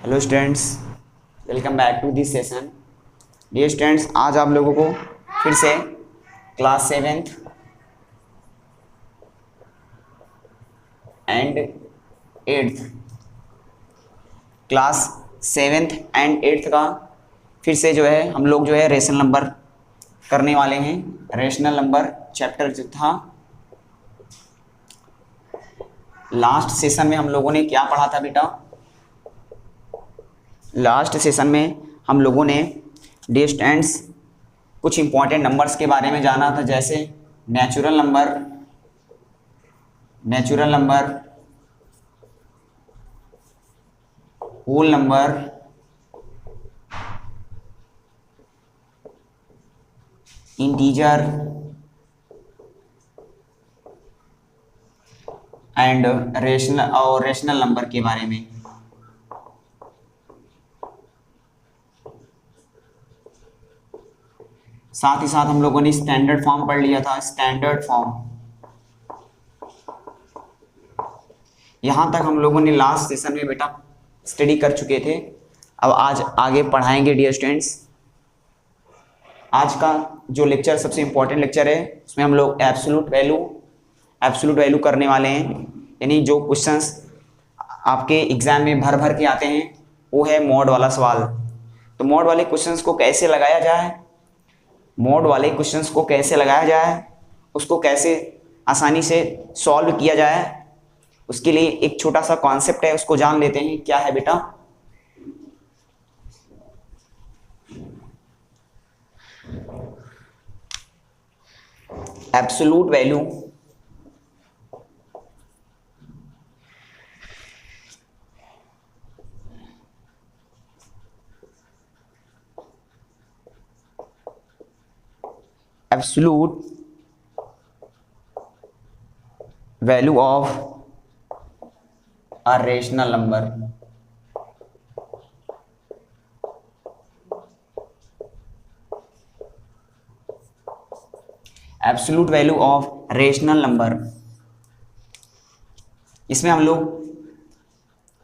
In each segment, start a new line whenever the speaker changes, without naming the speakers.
Hello students, welcome back to this session. Dear students, आज आप लोगों को फिर से class 7th and 8th class 7th and 8th का फिर से जो है हम लोग जो है रेशनल नंबर करने वाले हैं। रेशनल नंबर चैप्टर जो था, लास्ट सेशन में हम लोगों ने क्या पढ़ा था बेटा? लास्ट सेशन में हम लोगों ने डियर स्टूडेंट्स कुछ इंपॉर्टेंट नंबर्स के बारे में जाना था, जैसे natural number, whole number, integer and rational number के बारे में। साथ ही साथ हम लोगों ने स्टैंडर्ड फॉर्म पढ़ लिया था। स्टैंडर्ड फॉर्म यहां तक हम लोगों ने लास्ट सेशन में बेटा स्टडी कर चुके थे। अब आज आगे पढ़ाएंगे डियर स्टूडेंट्स। आज का जो लेक्चर सबसे इंपॉर्टेंट लेक्चर है, उसमें हम लोग एब्सोल्यूट वैल्यू करने वाले हैं। यानी जो क्वेश्चंस आपके एग्जाम में भर भर के आते हैं वो है मोड वाला सवाल। तो मोड वाले क्वेश्चंस को कैसे लगाया जाए, उसको कैसे आसानी से सॉल्व किया जाए, उसके लिए एक छोटा सा कॉन्सेप्ट है, उसको जान लेते हैं। क्या है बेटा? Absolute value of a rational number. Absolute value of rational number, इसमें हम लोग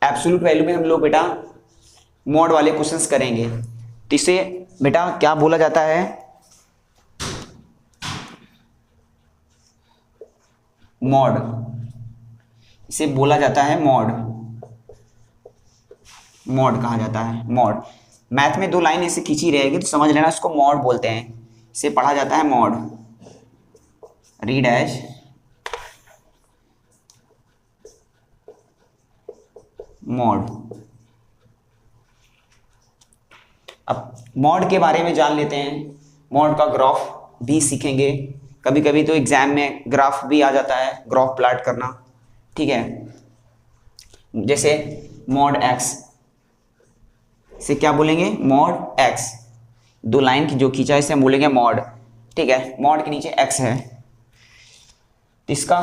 एब्सोल्यूट वैल्यू में हम लोग बेटा मॉड वाले क्वेश्चंस करेंगे। तो इसे बेटा क्या बोला जाता है? मॉड। इसे बोला जाता है मॉड कहा जाता है मॉड। मैथ में दो लाइन ऐसे खींची रहेगी तो समझ लेना इसको मॉड बोलते हैं। इसे पढ़ा जाता है मॉड। Read as mod. अब मॉड के बारे में जान लेते हैं। मॉड का ग्राफ भी सीखेंगे। कभी कभी तो एग्जाम में ग्राफ भी आ जाता है, ग्राफ प्लॉट करना। ठीक है, जैसे मॉड एक्स, इसे क्या बोलेंगे? Mod x. दो लाइन की जो खींचा है इसे हम बोलेंगे मॉड। ठीक है, मॉड के नीचे एक्स है, तो इसका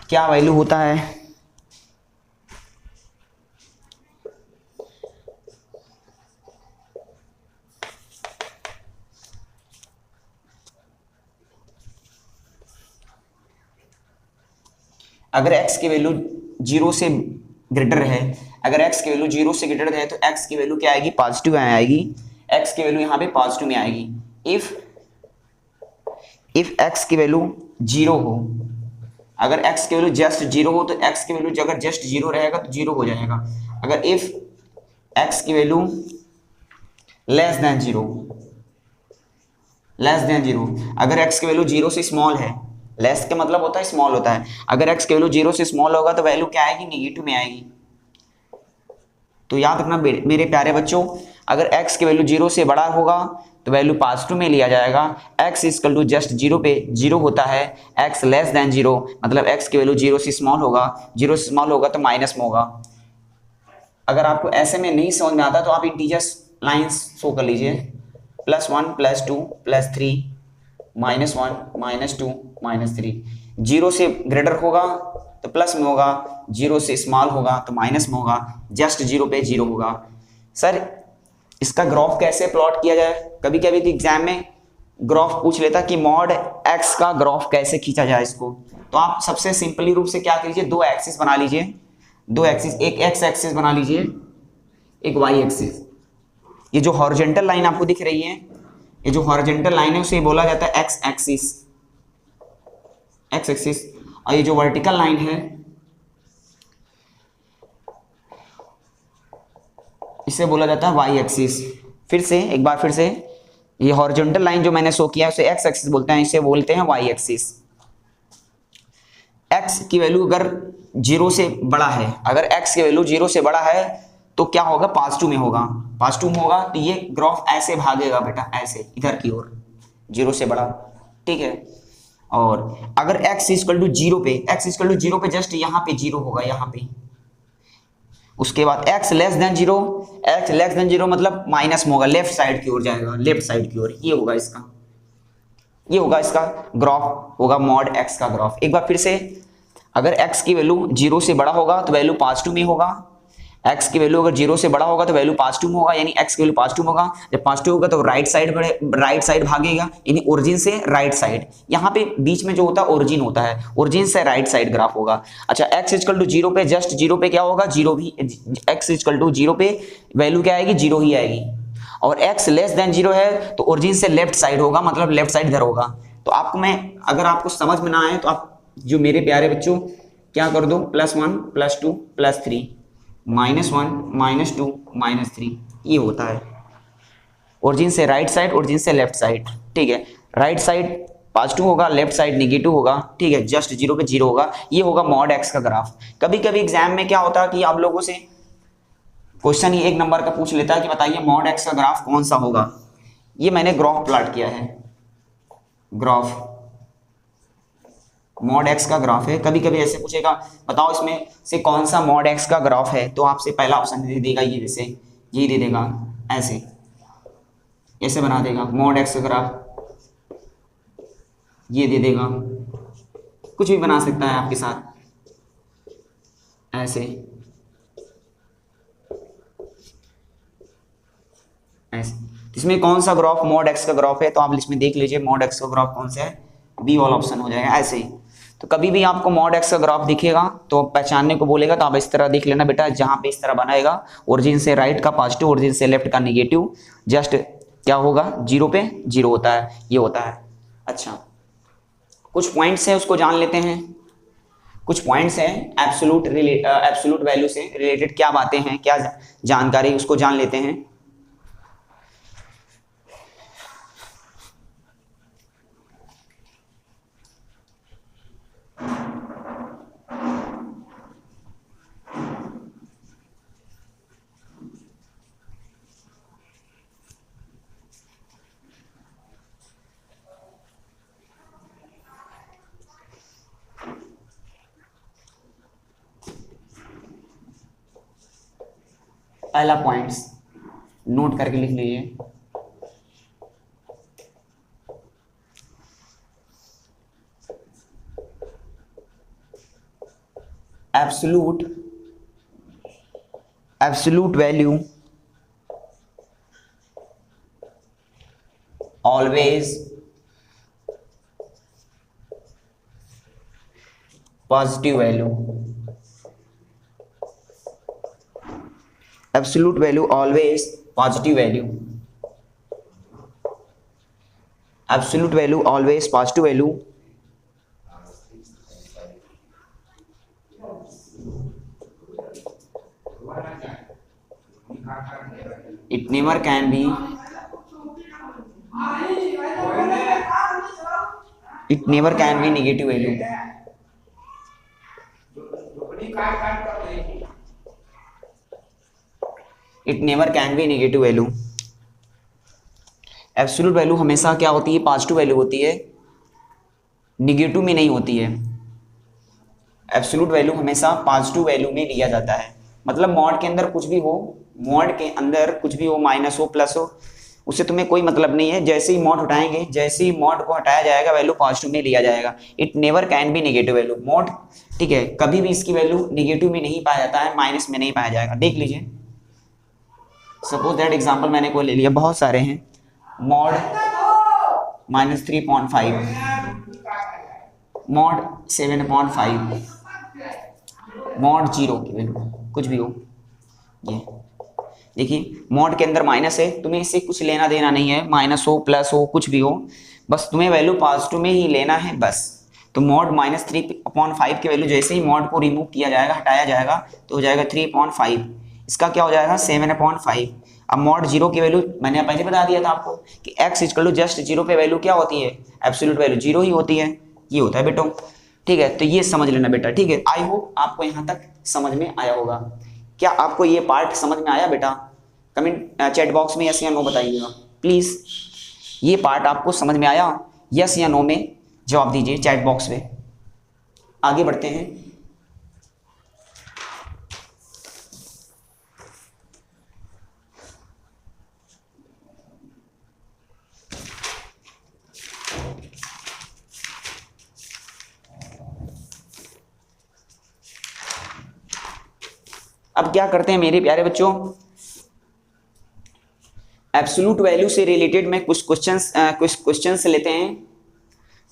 क्या वैल्यू होता है? अगर x की वैल्यू 0 से ग्रेटर है, तो x की वैल्यू क्या आएगी? पॉजिटिव में आएगी। x की वैल्यू यहाँ पे पॉजिटिव में आएगी। इफ x की वैल्यू 0 हो, अगर x की वैल्यू जस्ट 0 हो तो x की वैल्यू अगर जस्ट 0 रहेगा तो 0 हो जाएगा। अगर इफ x की वैल्यू लेस देन जीरो, अगर x की वैल्यू 0 से स्मॉल है, लेस का मतलब होता है स्मॉल होता है। अगर x की वैल्यू 0 से स्मॉल होगा तो वैल्यू क्या आएगी? नेगेटिव में आएगी। तो याद रखना मेरे प्यारे बच्चों, अगर x की वैल्यू 0 से बड़ा होगा तो वैल्यू पॉजिटिव में लिया जाएगा। x इक्वल टू जस्ट 0 पे 0 होता है। x लेस देन 0 मतलब x की वैल्यू 0 से स्मॉल होगा, 0 से स्मॉल होगा तो माइनस में होगा। अगर आपको ऐसे में नहीं समझ में आता तो आप इंटीजर्स लाइंस शो कर लीजिए। +1 +2 +3 -1 -2 -3। 0 से ग्रेटर होगा तो प्लस में होगा, 0 से स्मॉल होगा तो माइनस में होगा, जस्ट 0 पे 0 होगा। सर इसका ग्राफ कैसे प्लॉट किया जाए? कभी कभी तो एग्जाम में ग्राफ पूछ लेता कि मॉड एक्स का ग्राफ कैसे खींचा जाए इसको। तो आप सबसे सिंपली रूप से क्या कीजिए, दो एक्सिस बना लीजिए। दो एक्सिस, एक एक्स एक्सिस बना लीजिए, एक वाई एक्सिस। ये जो हॉरिजॉन्टल लाइन आपको दिख रही है, ये जो हॉरिजॉन्टल लाइन है उसे बोला जाता है एक्स एक्सिस, एक्स एक्सिस। और ये जो वर्टिकल लाइन है इसे बोला जाता है वाई एक्सिस। फिर से एक बार फिर से, ये हॉरिजॉन्टल लाइन जो मैंने शो किया है उसे एक्स एक्सिस बोलते हैं, इसे बोलते हैं वाई एक्सिस। एक्स की वैल्यू अगर 0 से बड़ा है, अगर एक्स की वैल्यू 0 से बड़ा है तो क्या होगा, पॉजिटिव में होगा, पॉजिटिव में होगा तो ये ग्राफ ऐसे भागेगा बेटा, ऐसे इधर की ओर, 0 से बड़ा, ठीक है। और अगर x इक्वल टू 0 पे, x इक्वल टू 0 पे जस्ट यहाँ पे 0 होगा, यहाँ पे। उसके बाद x less than 0, x less than 0 मतलब माइनस में होगा, लेफ्ट साइड की ओर जाएगा, लेफ्ट साइड की ओर। ये होगा इसका, ये होगा इसका ग्राफ, होगा मॉड x का ग्राफ। एक बार फिर से, अगर x की वैल्यू 0 से बड़ा होगा तो वैल्यू पॉजिटिव में होगा, x की वैल्यू अगर 0 से बड़ा होगा तो वैल्यू पॉजिटिव में होगा, यानी x की वैल्यू पॉजिटिव होगा। जब पॉजिटिव होगा तो राइट साइड भागेगा, यानी ओरिजिन से राइट साइड। यहाँ पे बीच में जो होता है ओरिजिन होता है, ओरिजिन से राइट साइड ग्राफ होगा। अच्छा, x इक्वल टू 0 पे, जस्ट 0 पे क्या होगा, 0 भी, x इक्वल टू 0 पे वैल्यू क्या आएगी, 0 ही आएगी। और x लेस देन 0 है तो ओरिजिन से लेफ्ट साइड होगा, मतलब लेफ्ट साइड इधर होगा। तो आपको मैं, अगर आपको समझ में ना आए तो आप जो मेरे प्यारे बच्चों क्या कर दो, +1 +2 +3 -1 -2 -3, ये होता है ओरिजिन से राइट साइड, ओरिजिन से लेफ्ट साइड, ठीक है। राइट साइड पॉजिटिव होगा, लेफ्ट साइड नेगेटिव होगा, ठीक है। जस्ट 0 पे 0 होगा, ये होगा मॉड एक्स का ग्राफ। कभी कभी एग्जाम में क्या होता है कि आप लोगों से क्वेश्चन ही 1 नंबर का पूछ लेता है कि बताइए मॉड एक्स का ग्राफ कौन सा होगा। ये मैंने ग्राफ प्लॉट किया है, ग्राफ मॉड एक्स का ग्राफ है। कभी कभी ऐसे पूछेगा बताओ इसमें से कौन सा मॉड एक्स का ग्राफ है, तो आपसे पहला ऑप्शन दे देगा ये, जैसे ये दे देगा, ऐसे ऐसे बना देगा मॉड एक्स का ग्राफ, ये दे देगा, कुछ भी बना सकता है आपके साथ, ऐसे ऐसे। इसमें कौन सा ग्राफ मॉड एक्स का ग्राफ है, तो आप लिस्ट में देख लीजिए मॉड एक्स का ग्राफ कौन सा है, बी वाला ऑप्शन हो जाएगा, ऐसे ही। तो कभी भी आपको मॉड एक्स का ग्राफ दिखेगा तो पहचानने को बोलेगा तो आप इस तरह देख लेना बेटा, जहां पे इस तरह बनाएगा ओरिजिन से राइट का पॉजिटिव, ओरिजिन से लेफ्ट का नेगेटिव, जस्ट क्या होगा, 0 पे 0 होता है, ये होता है। अच्छा, कुछ पॉइंट्स हैं उसको जान लेते हैं, कुछ पॉइंट्स हैं एब्सोल्यूट वैल्यू से रिलेटेड क्या बातें हैं, क्या जानकारी, उसको जान लेते हैं। पहला पॉइंट्स नोट करके लिख लीजिए, absolute value always positive value, absolute value always positive value, absolute value always positive value, it never can be negative value, it never can be negative value। Absolute value हमेशा क्या होती है, positive value होती है, negative में नहीं होती है। एब्सोल्यूट वैल्यू हमेशा पॉजिटिव वैल्यू में लिया जाता है, मतलब मॉड के अंदर कुछ भी हो, मॉड के अंदर कुछ भी हो, माइनस हो प्लस हो, उससे तुम्हें कोई मतलब नहीं है। जैसे ही मॉड हटाएंगे, जैसे ही मॉड को हटाया जाएगा वैल्यू पॉजिटिव में लिया जाएगा। It never can be negative value, mod, ठीक है, कभी भी इसकी वैल्यू नेगेटिव में नहीं पाया जाता है, माइनस में नहीं पाया जाएगा। देख लीजिए, सपोज दैट एग्जांपल मैंने कोई ले लिया, बहुत सारे हैं, मॉड -3.5, मॉड 7.5, मॉड जीरो की वैल्यू कुछ भी हो, ये देखिए मॉड के अंदर माइनस है, तुम्हें इससे कुछ लेना देना नहीं है, माइनस हो प्लस हो कुछ भी हो, बस तुम्हें वैल्यू पॉजिटिव में ही लेना है बस। तो मॉड -3/5 की वैल्यू जैसे ही मॉड को रिमूव किया जाएगा, हटाया जाएगा, तो हो जाएगा 3/5, इसका क्या हो जाएगा 7/5। अब मॉड जीरो की वैल्यू मैंने पहले बता दिया था आपको कि x equal to just zero पे वैल्यू क्या होती है, एब्सोल्यूट वैल्यू जीरो ही होती है, ये होता है बेटो। ठीक है, तो ये समझ लेना बेटा। ठीक है, आई होप आपको यहाँ तक समझ में आया होगा। क्या आपको ये पार्ट समझ में आया बेटा? कमेंट चैट बॉक्स में यस या नो बताइएगा प्लीज। ये पार्ट आपको समझ में आया? यस या नो में जवाब दीजिए चैट बॉक्स में। आगे बढ़ते हैं। अब क्या करते हैं मेरे प्यारे बच्चों, एब्सोल्यूट वैल्यू से रिलेटेड में कुछ क्वेश्चंस लेते हैं,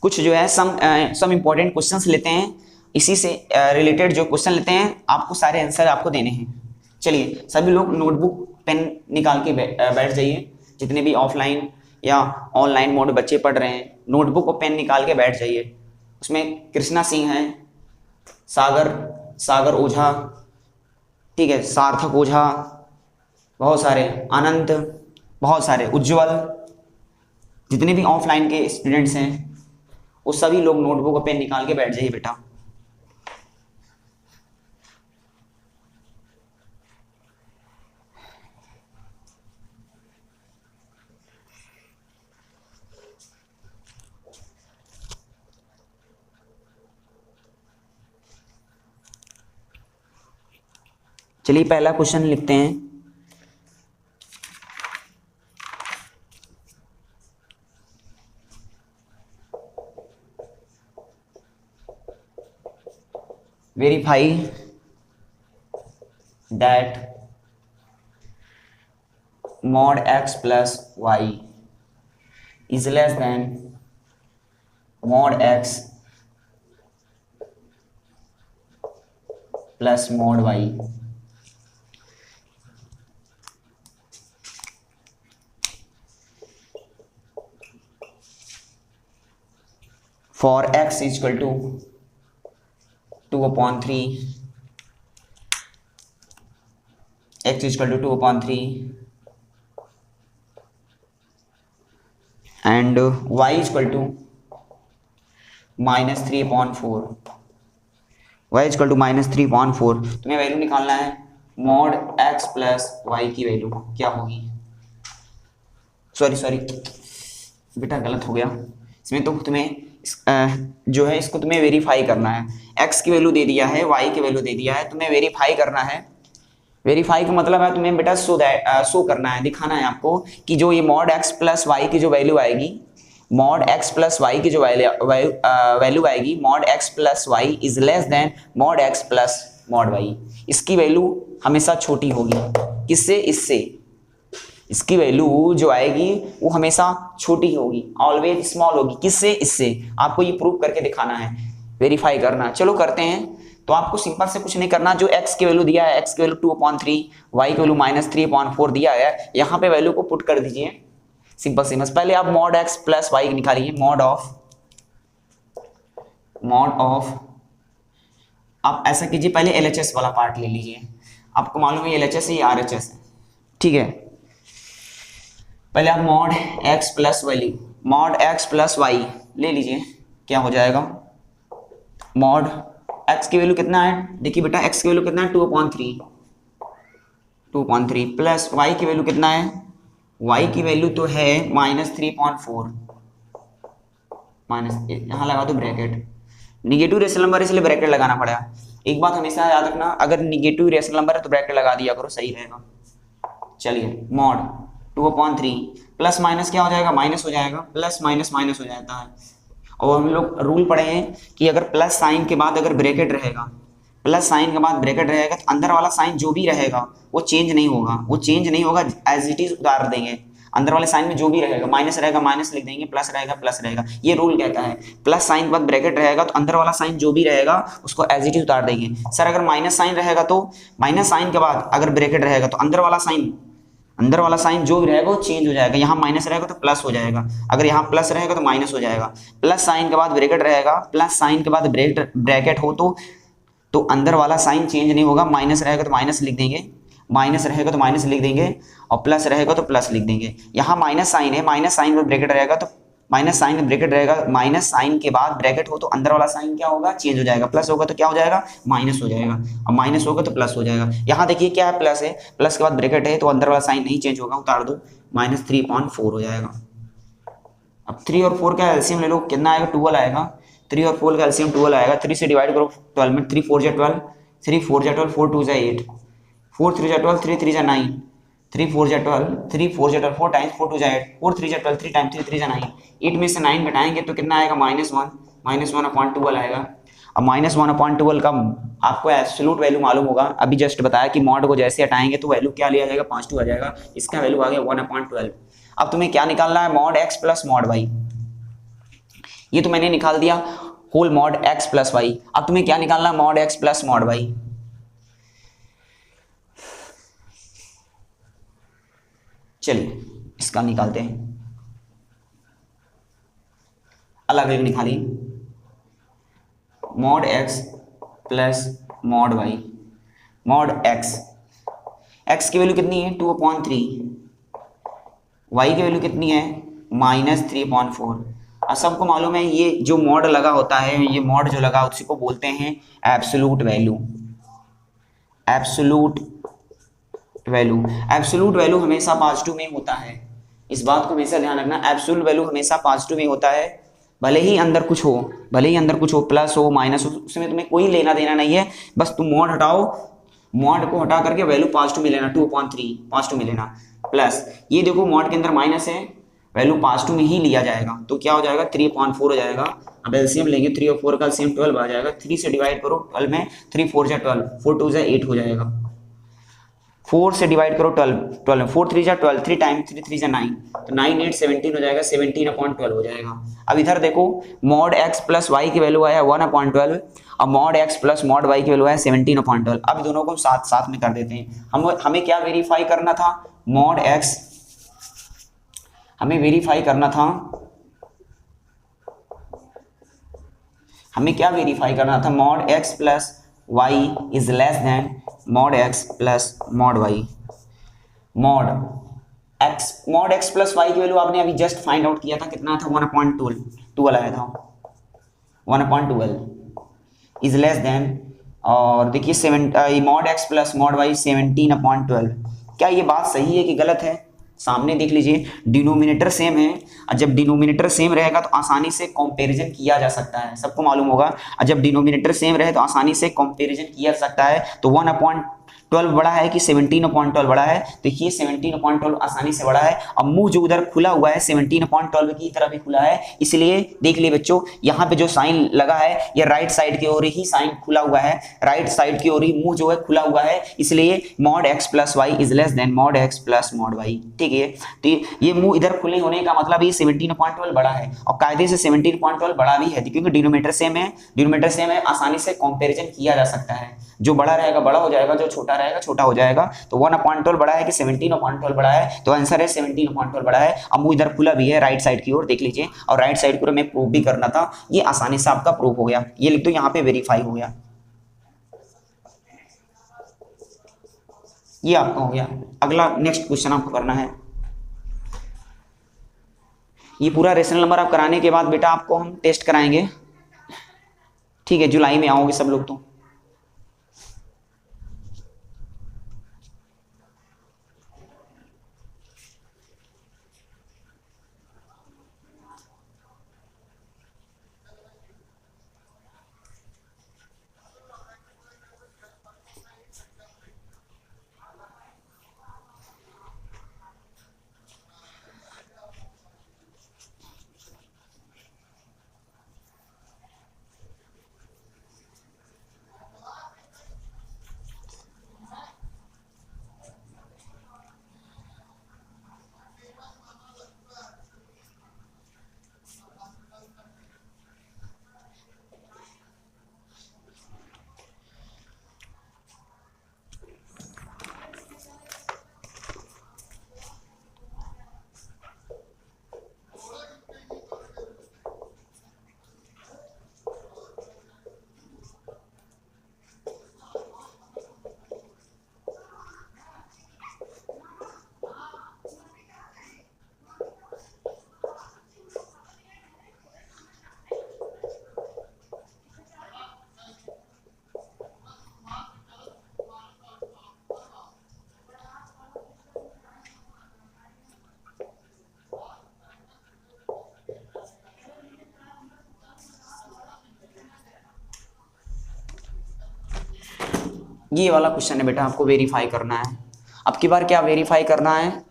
कुछ जो है सम इंपॉर्टेंट क्वेश्चंस लेते हैं, इसी से रिलेटेड जो क्वेश्चन लेते हैं आपको सारे आंसर आपको देने हैं। चलिए सभी लोग नोटबुक पेन निकाल के बैठ जाइए, जितने भी ऑफलाइन या ऑनलाइन मोड बच्चे पढ़ रहे हैं, नोटबुक और पेन निकाल के बैठ जाइए। उसमें कृष्णा सिंह है, सागर ओझा, ठीक है, सार्थक ओझा, बहुत सारे, आनंद, बहुत सारे, उज्जवल, जितने भी ऑफलाइन के स्टूडेंट्स हैं वो सभी लोग नोटबुक और पेन निकाल के बैठ जाइए बेटा। चलिए पहला क्वेश्चन लिखते हैं। verify that mod x plus y is less than mod x plus mod y। for x is equal to 2/3, x is equal to 2/3 and y is equal to -3/4, y is equal to -3/4। तुम्हें value निकालना है mod x plus Y की value क्या होगी। Sorry बेटा गलत हो गया, इसमें तो तुम्हें जो है इसको तुम्हें वेरीफाई करना है। x की वैल्यू दे दिया है, y की वैल्यू दे दिया है, तुम्हें वेरीफाई करना है। वेरीफाई का मतलब है तुम्हें बेटा शो करना है, दिखाना है आपको कि जो ये मॉड x प्लस वाई की जो वैल्यू आएगी, मॉड x प्लस वाई की जो वैल्यू आएगी, mod x plus Y is less than mod x plus mod Y. इसकी वैल्यू हमेशा छोटी होगी, किससे? इससे। इसकी वैल्यू जो आएगी वो हमेशा छोटी होगी, ऑलवेज स्मॉल होगी, किससे? इससे। आपको ये प्रूव करके दिखाना है, वेरीफाई करना। चलो करते हैं। तो आपको सिंपल से कुछ नहीं करना, जो x की वैल्यू दिया है, x की वैल्यू 2/3, y की वैल्यू -3/4 दिया है, यहाँ पे वैल्यू को पुट कर दीजिए, सिंपल से बस। पहले आप मॉड x प्लस वाई निकालिए, मॉड ऑफ आप ऐसा कीजिए, पहले LHS वाला पार्ट ले लीजिए। आपको मालूम है LHS है, ये RHS है, ठीक है। पहले आप मॉड x प्लस वाई ले लीजिए, क्या हो जाएगा? मॉड x की वैल्यू कितना है, देखिए बेटा x की वैल्यू कितना है 2/3 प्लस y की वैल्यू कितना है, y की वैल्यू तो है -3/4, माइनस, यहाँ लगा दो ब्रैकेट, निगेटिव रेशनल नंबर इसलिए ब्रैकेट लगाना पड़ा। एक बात हमेशा याद रखना, अगर निगेटिव रेशनल नंबर है तो ब्रैकेट लगा दिया करो, सही रहेगा। चलिए मॉड 2/3 प्लस माइनस क्या हो जाएगा, माइनस हो जाएगा, प्लस माइनस माइनस हो जाता है। और हम लोग रूल पढ़े हैं कि अगर प्लस साइन के बाद अगर ब्रैकेट रहेगा, प्लस साइन के बाद ब्रैकेट रहेगा तो अंदर वाला साइन जो भी रहेगा वो चेंज नहीं होगा, एज इट इज उतार देंगे। अंदर वाले साइन में जो भी रहेगा, माइनस रहेगा माइनस लिख देंगे, प्लस रहेगा प्लस रहेगा। ये रूल कहता है प्लस साइन के बाद ब्रैकेट रहेगा तो अंदर वाला साइन जो भी रहेगा उसको एज इट इज उतार देंगे। सर अगर माइनस साइन रहेगा तो माइनस साइन के बाद अगर ब्रैकेट रहेगा तो अंदर वाला साइन जो भी रहेगा वो चेंज हो जाएगा। यहाँ माइनस रहेगा तो प्लस हो जाएगा, अगर यहाँ प्लस रहेगा तो माइनस हो जाएगा। प्लस साइन के बाद ब्रैकेट रहेगा, प्लस साइन के बाद ब्रैकेट हो तो अंदर वाला साइन चेंज नहीं होगा। माइनस रहेगा तो माइनस लिख देंगे, माइनस रहेगा तो माइनस लिख देंगे, और प्लस रहेगा तो प्लस लिख देंगे। यहाँ माइनस साइन है, माइनस साइन में ब्रैकेट रहेगा तो माइनस साइन में ब्रैकेट रहेगा, माइनस साइन के बाद ब्रैकेट हो तो अंदर वाला साइन क्या होगा, चेंज हो जाएगा। प्लस होगा तो क्या हो जाएगा, माइनस हो जाएगा, और माइनस होगा तो प्लस हो जाएगा। यहाँ देखिए क्या है, प्लस है, प्लस के बाद ब्रैकेट है तो अंदर वाला साइन नहीं चेंज होगा, उतार दो, -3/4 हो जाएगा। अब 3 और 4 का एलसीएम ले लो, कितना आएगा, 12 आएगा। 3 और 4 का एलसीएम 12 आएगा। 3 से डिवाइड करो 12 में, 3 4 जा 12, 3 4 जा 12, 4 2 जा 8, 4 3 जा 12, 3 3 जा 9, 3 4 जा 12, 3 4 जा 12, 4 टाइम्स 4 2 जा 8, 4 3 जा 12, 3 टाइम्स 3 3 जा 9। 8 में से 9 घटाएंगे तो कितना आएगा, -1/12 आएगा। अब -1/12 का आपको एब्सोल्यूट वैल्यू मालूम होगा, अभी जस्ट बताया कि मॉड को जैसे हटाएंगे तो वैल्यू क्या लिया जाएगा, 5/2 आ जाएगा। इसका वैल्यू आ गया 1/12। अब तुम्हें क्या निकालना है, mod x plus mod y। ये तो मैंने निकाल दिया whole mod x plus Y. अब तुम्हें क्या निकालना है, mod x plus mod y। चलिए इसका निकालते हैं, अलग अलग निकालिए, mod x plus mod y। Mod x की वैल्यू कितनी है, 2/3, y की वैल्यू कितनी है, -3/4। और सबको मालूम है ये जो मॉड लगा होता है, ये मॉड जो लगा उसी को बोलते हैं एब्सोल्यूट वैल्यू। एब्सोल्यूट वैल्यू हमेशा पॉजिटिव में होता है, इस बात को हमेशा ध्यान रखना। एब्सोल्यूट वैल्यू हमेशा पॉजिटिव में होता है, भले ही अंदर कुछ हो, प्लस हो माइनस हो, उसमें तुम्हें कोई लेना देना नहीं है। बस तुम मॉड हटाओ, मॉड को हटा करके वैल्यू पॉजिटिव में लेना, 2/3 पॉजिटिव में लेना। प्लस ये देखो मॉड के अंदर माइनस है, वैल्यू पॉजिटिव में ही लिया जाएगा तो क्या हो जाएगा, 3/4 हो जाएगा। अब एलसीएम लेंगे, 3 और 4 का एलसीएम 12 आ जाएगा। 3 से डिवाइड करो 12 में, 3 4 जा 12, 4 2 जा 8 हो जाएगा। 4 से डिवाइड करो 12 में, 4 3 जा 12, 3 टाइम्स 3 3 जा 9, तो 9 8 17 हो जाएगा, 17/12 हो जाएगा। अब इधर देखो मॉड x प्लस वाई की वैल्यू आया 1/12, और mod x plus mod Y की वैल्यू आया 17/12। अब दोनों को साथ साथ में कर देते हैं। हमें क्या वेरीफाई करना था, मॉड x हमें वेरीफाई करना था, mod x plus Y is less than mod x plus mod Y. Mod x plus Y की वैल्यू आपने अभी जस्ट फाइंड आउट किया था, कितना था, 1/12 आया था, 1/12 इज लेस देन, और देखिए mod x plus mod y 17/12। क्या ये बात सही है कि गलत है, सामने देख लीजिए, डिनोमिनेटर सेम है, और जब डिनोमिनेटर सेम रहेगा तो आसानी से कंपैरिजन किया जा सकता है, सबको मालूम होगा। और जब डिनोमिनेटर सेम रहे तो आसानी से कंपैरिजन किया जा सकता है। तो 1/12 बड़ा है कि 17/12 बड़ा है, देखिए 17/12 आसानी से बड़ा है। अब मुंह जो उधर खुला हुआ है 17/12 की तरफ भी खुला है, इसलिए देख लिए बच्चों, यहाँ पे जो साइन लगा है ये राइट साइड की ओर ही साइन खुला हुआ है, राइट साइड की ओर ही मुंह जो है खुला हुआ है, इसलिए mod x plus Y is less than mod x plus mod y. ठीक है, तो ये मुंह इधर खुले होने का मतलब ये 17/12 बड़ा है, और कायदे से 17/12 बड़ा भी है क्योंकि डिनोमिनेटर सेम है, आसानी से कंपैरिजन किया जा सकता है। जो बड़ा रहेगा बड़ा हो जाएगा, जो छोटा रहेगा छोटा हो जाएगा। तो 1/12 बड़ा है कि 17/12 बड़ा है, तो आंसर है 17/12 बड़ा है। अब मुंह इधर खुला भी है राइट साइड की ओर, देख लीजिए, और राइट साइड की ओर हमें प्रूफ भी करना था, ये आसानी से आपका प्रूफ हो गया। ये लिख दो, यहाँ पे वेरीफाई हो गया, ये आपका हो गया। अगला नेक्स्ट क्वेश्चन आपको करना है, ये पूरा रेशनल नंबर आप कराने के बाद बेटा आपको हम टेस्ट कराएंगे, ठीक है, जुलाई में आओगे सब लोग तो। ये वाला क्वेश्चन है बेटा, आपको वेरीफाई करना है। अब की बार क्या वेरीफाई करना है,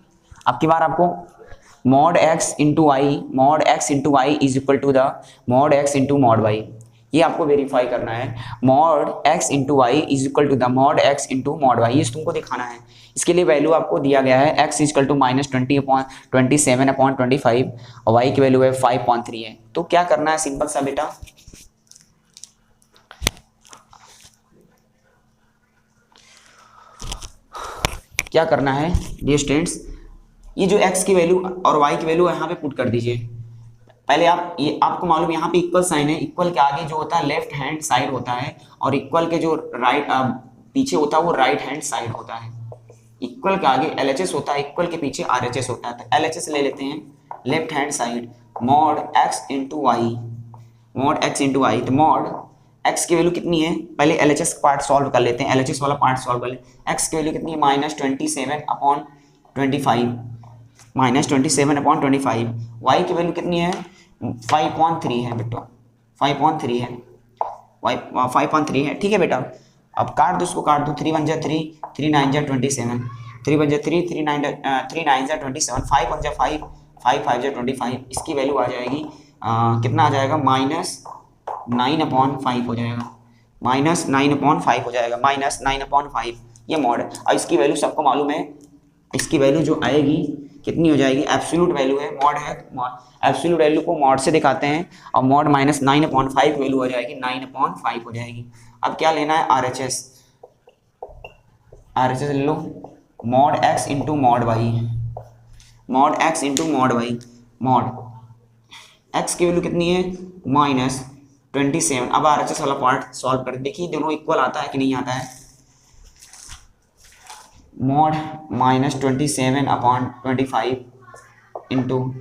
अब की बार आपको mod x into y is equal to the mod x into mod y, ये आपको वेरीफाई करना है। Mod x into y is equal to the mod x into mod y, ये तुमको दिखाना है। इसके लिए वैल्यू आपको दिया गया है एक्स इज इक्वल टू -27/25 और वाई की वैल्यू है 5.3 है। तो क्या करना है, सिंपल सा बेटा, क्या करना है डियर स्टूडेंट्स, ये जो x की वैल्यू और y की वैल्यू यहाँ पे पुट कर दीजिए। पहले आप ये आपको मालूम यहाँ पे इक्वल साइन है, इक्वल के आगे जो होता है लेफ्ट हैंड साइड होता है और इक्वल के जो पीछे होता है वो राइट हैंड साइड होता है। इक्वल के आगे LHS होता है, इक्वल के पीछे RHS होता है। तो LHS ले लेते हैं, left hand side mod x into y, mod x into y. तो मॉड x की वैल्यू कितनी है, पहले LHS पार्ट सॉल्व कर लेते हैं, LHS वाला पार्ट सॉल्व कर लेते हैं। x की वैल्यू कितनी है, -27/25 y की वैल्यू कितनी है 5.3 है बेटा, 5.3 है, 5.3 है। ठीक है बेटा, अब काट दो, उसको काट दो, 3 1 जा 3, 3 9 जा 27, 3 1 जा 3, 3 9 जा 27, 5 1 जा 5, 5 5 जा 25। इसकी वैल्यू आ जाएगी कितना आ जाएगा, -9/5 हो जाएगा, -9/5 हो जाएगा, -9/5 ये मॉड है। और इसकी वैल्यू सबको मालूम है, इसकी वैल्यू जो आएगी कितनी हो जाएगी, एब्सोल्यूट वैल्यू है, मॉड है, एब्सोल्यूट वैल्यू को मॉड से दिखाते हैं और मॉड -9/5 वैल्यू हो जाएगी, 9/5 हो जाएगी। अब क्या लेना है, RHS, RHS ले लो, mod x into mod Y, mod x into mod Y, mod x की वैल्यू कितनी है -27। अब RHS वाला पार्ट सॉल्व कर देखिए दोनों इक्वल आता है कि नहीं आता है। मॉड -27/25 इंटू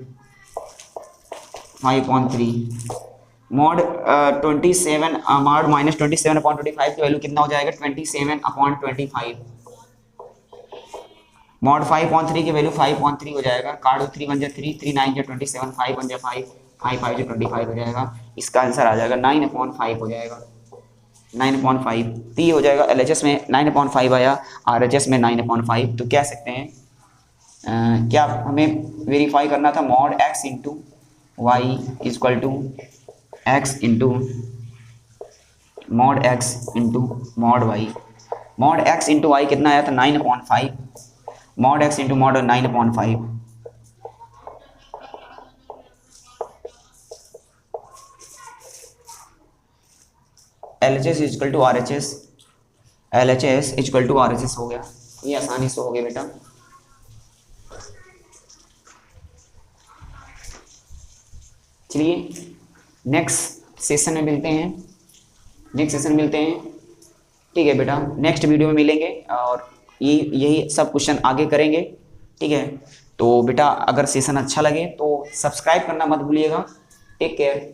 5.3, मॉड -27/25 की वैल्यू कितना हो जाएगा 27/25, मॉड 5.3 की वैल्यू 5.3 हो जाएगा, कार्ड 3 1 जा 3, 3 9 जा 27, 5 1 जा 5, 5 5 जा 25 हो जाएगा। इसका आंसर आ जाएगा 9/5 हो जाएगा, 9/5। तो ये हो जाएगा, LHS में 9/5 आया, RHS में 9/5। तो कह सकते हैं क्या हमें वेरीफाई करना था, mod x into y is equal to x into mod x into mod Y. Mod x into y कितना आया था 9/5, mod x into mod 9/5। LHS is equal to RHS, LHS is equal to RHS हो गया, ये आसानी से हो गया बेटा। चलिए नेक्स्ट सेशन में मिलते हैं, नेक्स्ट सेशन मिलते हैं, ठीक है बेटा, नेक्स्ट वीडियो में मिलेंगे और यही सब क्वेश्चन आगे करेंगे, ठीक है। तो बेटा अगर सेशन अच्छा लगे तो सब्सक्राइब करना मत भूलिएगा। Take care.